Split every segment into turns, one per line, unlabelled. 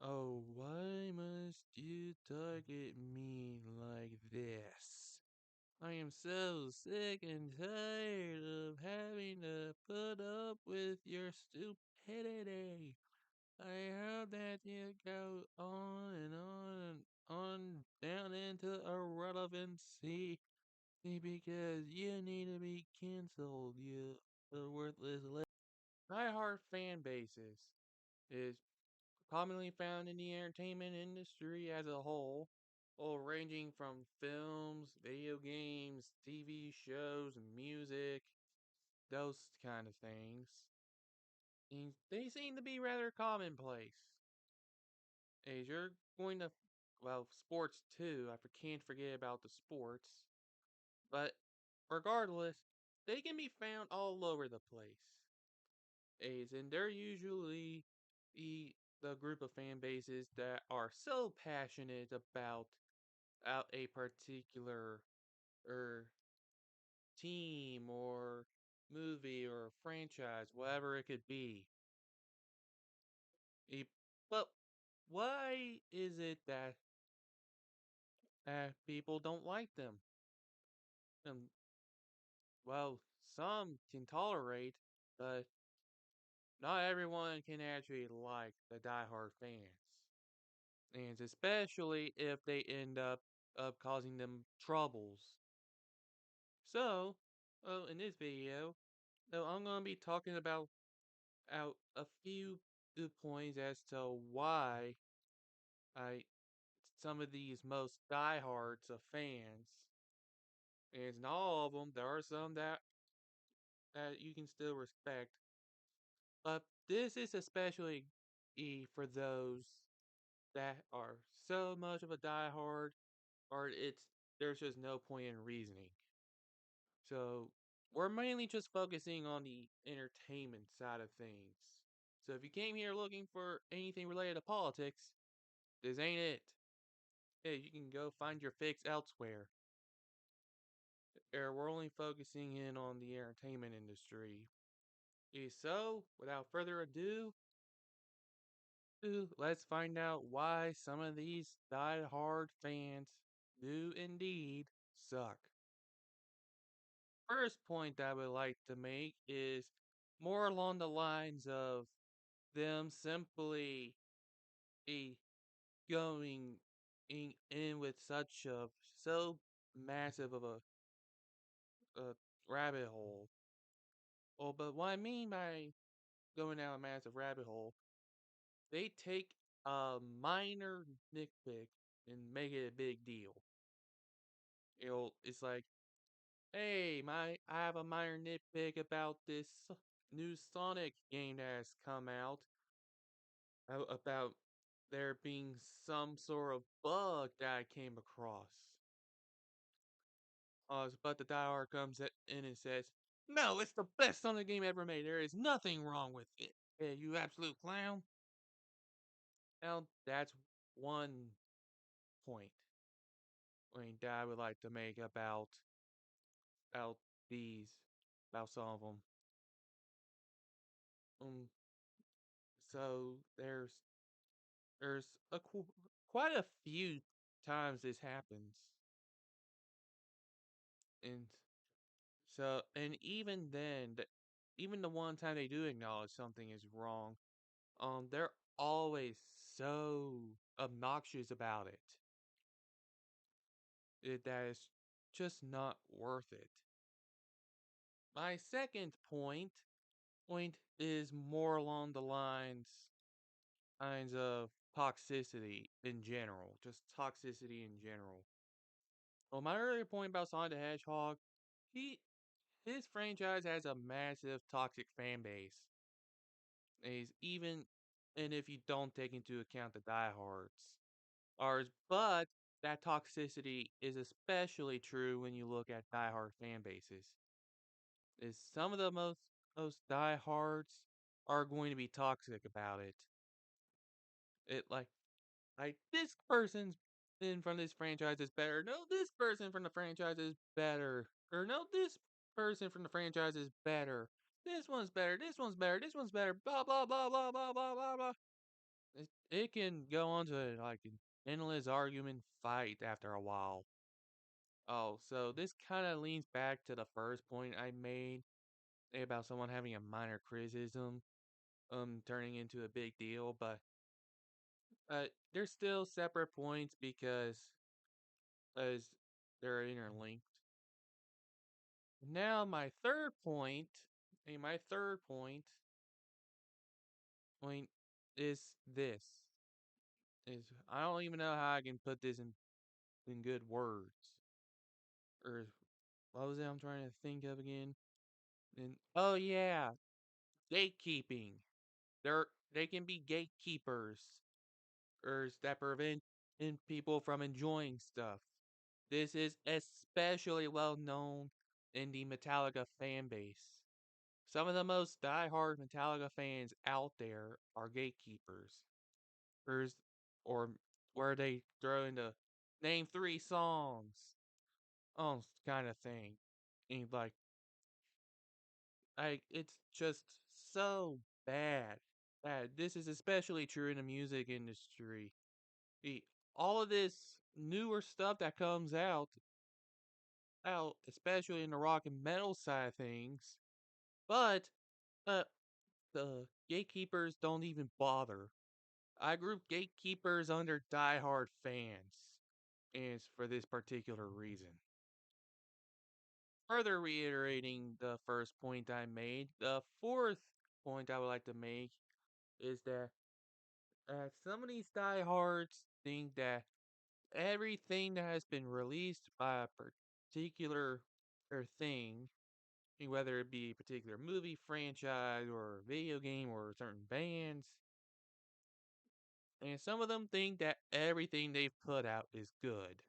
Oh, why must you target me like this? I am so sick and tired of having to put up with your stupidity. I heard that you go on and on and on down into irrelevancy because you need to be canceled, you worthless. Diehard fan bases is commonly found in the entertainment industry as a whole, all ranging from films, video games, TV shows, music, those kind of things. And they seem to be rather commonplace. As you're going to, well, sports too. I can't forget about the sports. But regardless, they can be found all over the place. As and they're usually the group of fan bases that are so passionate about a particular er, team or movie or franchise, whatever it could be. E- But why is it that people don't like them? And well, some can tolerate, but not everyone can actually like the diehard fans. And especially if they end up causing them troubles. So, in this video, I'm gonna be talking about out a few good points as to why I some of these most diehards of fans, and it's not all of them. There are some that you can still respect, but this is especially for those that are so much of a diehard, or there's just no point in reasoning. So we're mainly just focusing on the entertainment side of things. So if you came here looking for anything related to politics, this ain't it. Hey, you can go find your fix elsewhere. We're only focusing in on the entertainment industry. So, without further ado, let's find out why some of these die-hard fans do indeed suck. First point I would like to make is more along the lines of them simply eh, going in with such a so massive of a rabbit hole. Oh, but what I mean by going down a massive rabbit hole, they take a minor nitpick and make it a big deal. It's like, hey, I have a minor nitpick about this new Sonic game that has come out. About there being some sort of bug that I came across. But the diehard comes in and says, "No, it's the best Sonic game ever made. There is nothing wrong with it." Yeah, you absolute clown. Now that's one point that I would like to make about these about some of them. Um, so there's quite a few times this happens, and and even then, even the one time they do acknowledge something is wrong, they're always so obnoxious about it that it's just not worth it. My second point is more along the lines of toxicity in general, just toxicity in general. Well, my earlier point about Sonic the Hedgehog, he his franchise has a massive toxic fan base. Is even and if you don't take into account the diehards. Ours, but that toxicity is especially true when you look at diehard fan bases. Is some of the most diehards are going to be toxic about it. It like this person's in from this franchise is better. No, this person from the franchise is better. Or no, this person from the franchise is better. This one's better. This one's better. This one's better. Blah blah blah blah blah blah blah blah. it can go on to like an endless argument fight after a while. Oh, so this kind of leans back to the first point I made about someone having a minor criticism turning into a big deal, but they're still separate points because as they're interlinked. Now my third point is this. Is I don't even know how I can put this in good words. Or what was it I'm trying to think of again? And oh yeah, gatekeeping. They can be gatekeepers or that prevent people from enjoying stuff. This is especially well known in the Metallica fan base. Some of the most diehard Metallica fans out there are gatekeepers. There's, or where they throw into name three songs, kind of thing. And like, it's just so bad. Bad. This is especially true in the music industry. The, all of this newer stuff that comes out, especially in the rock and metal side of things, but uh, the gatekeepers don't even bother. I group gatekeepers under diehard fans, and it's for this particular reason. Further reiterating the first point I made, the fourth point I would like to make is that some of these diehards think that everything that has been released by a particular thing, whether it be a particular movie franchise or video game or certain bands, and some of them think that everything they've put out is good,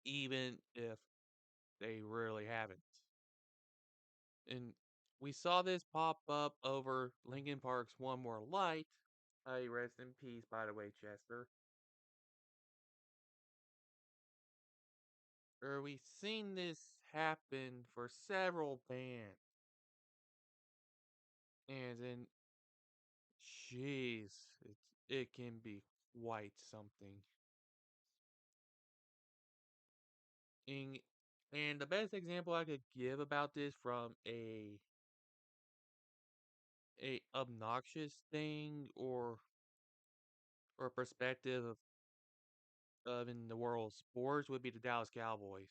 even if they really haven't. And we saw this pop up over Linkin Park's One More Light. Rest in peace, by the way, Chester. Or we've seen this happen for several bands. And then, jeez, it can be quite something. And, and the best example I could give about this from a obnoxious thing or perspective of in the world of sports would be the Dallas Cowboys.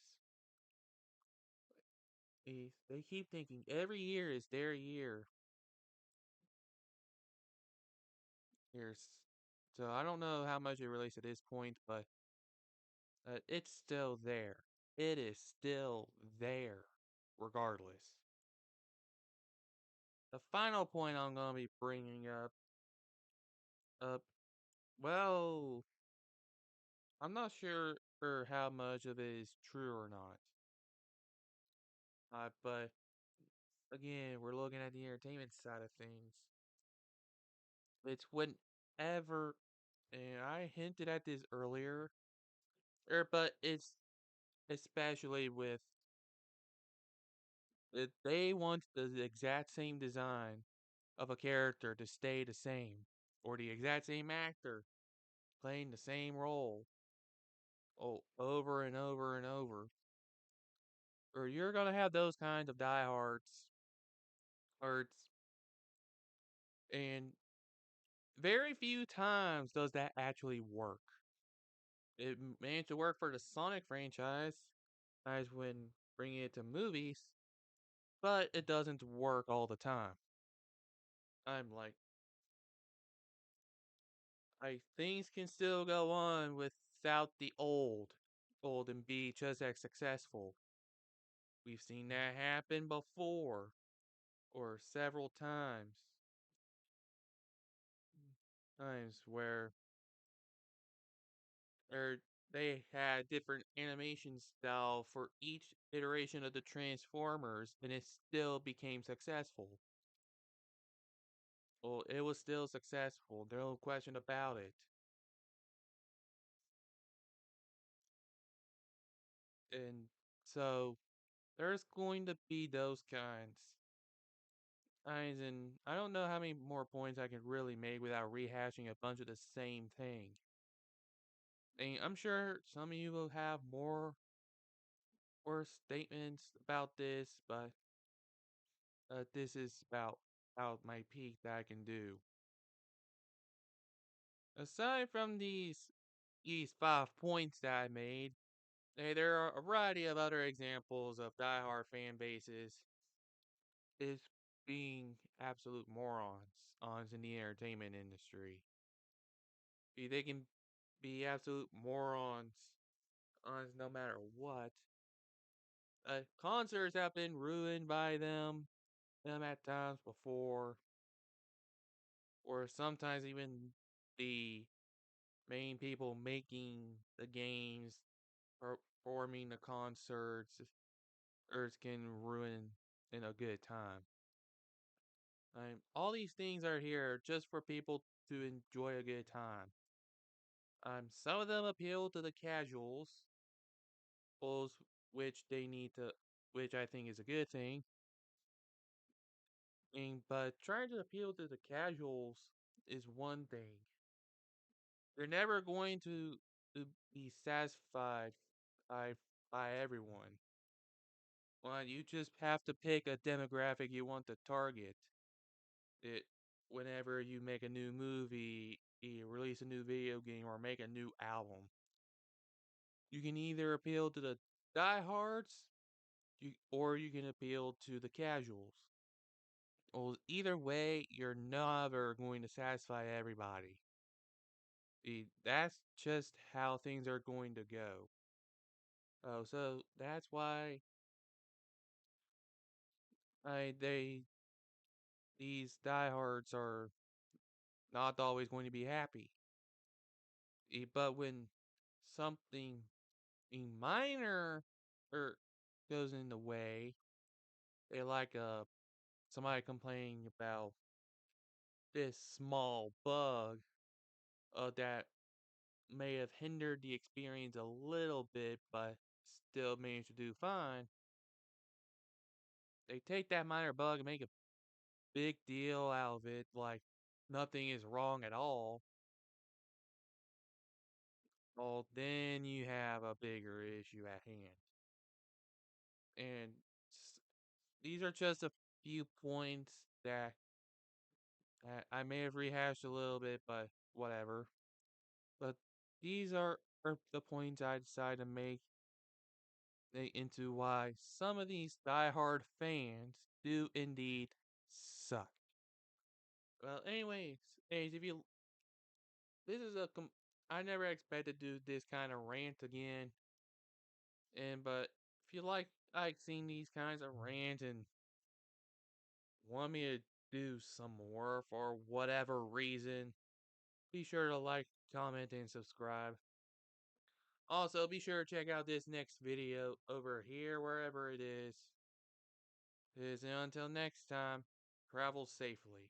They keep thinking every year is their year. Here's so I don't know how much it relates to this point, but it's still there. It is still there, regardless. The final point I'm going to be bringing up, well, I'm not sure for how much of it is true or not. But again, we're looking at the entertainment side of things. It's whenever, and I hinted at this earlier, but it's especially with it, they want the exact same design of a character to stay the same, or the exact same actor playing the same role over and over and over. Or you're gonna have those kinds of diehards, hearts, and very few times does that actually work. It managed to work for the Sonic franchise, as when bringing it to movies, but it doesn't work all the time. I'm like, things can still go on without the old and be just as successful. We've seen that happen before, or several times where or they had different animation style for each iteration of the Transformers, and it still became successful. Well, it was still successful. No question about it. And so there's going to be those kinds. And I don't know how many more points I can really make without rehashing a bunch of the same thing. And I'm sure some of you will have more statements about this, but this is about my peak that I can do. Aside from these 5 points that I made, there are a variety of other examples of diehard fan bases is being absolute morons in the entertainment industry. They can be absolute morons no matter what. Concerts have been ruined by them at times before, or sometimes even the main people making the games, performing the concerts, or can ruin in a good time. All these things are here just for people to enjoy a good time. Some of them appeal to the casuals, those which they need to, which I think is a good thing. But trying to appeal to the casuals is one thing. You're never going to be satisfied by by everyone. Well, you just have to pick a demographic you want to target. It whenever you make a new movie, you release a new video game, or make a new album. You can either appeal to the diehards, or you can appeal to the casuals. Well, either way, you're never going to satisfy everybody. That's just how things are going to go. Oh, so that's why I they these diehards are not always going to be happy. But when something minor or goes in the way, they like somebody complaining about this small bug that may have hindered the experience a little bit, but still managed to do fine. They take that minor bug and make a big deal out of it, like nothing is wrong at all. Well, then you have a bigger issue at hand. And s- these are just a few points that I may have rehashed a little bit, but whatever. But these are the points I decided to make into why some of these diehard fans do indeed suck. Well, anyways, if you this is I never expected to do this kind of rant again, but if you like seeing these kinds of rants and want me to do some more for whatever reason, be sure to like, comment, and subscribe. Also, be sure to check out this next video over here, wherever it is. And until next time, travel safely.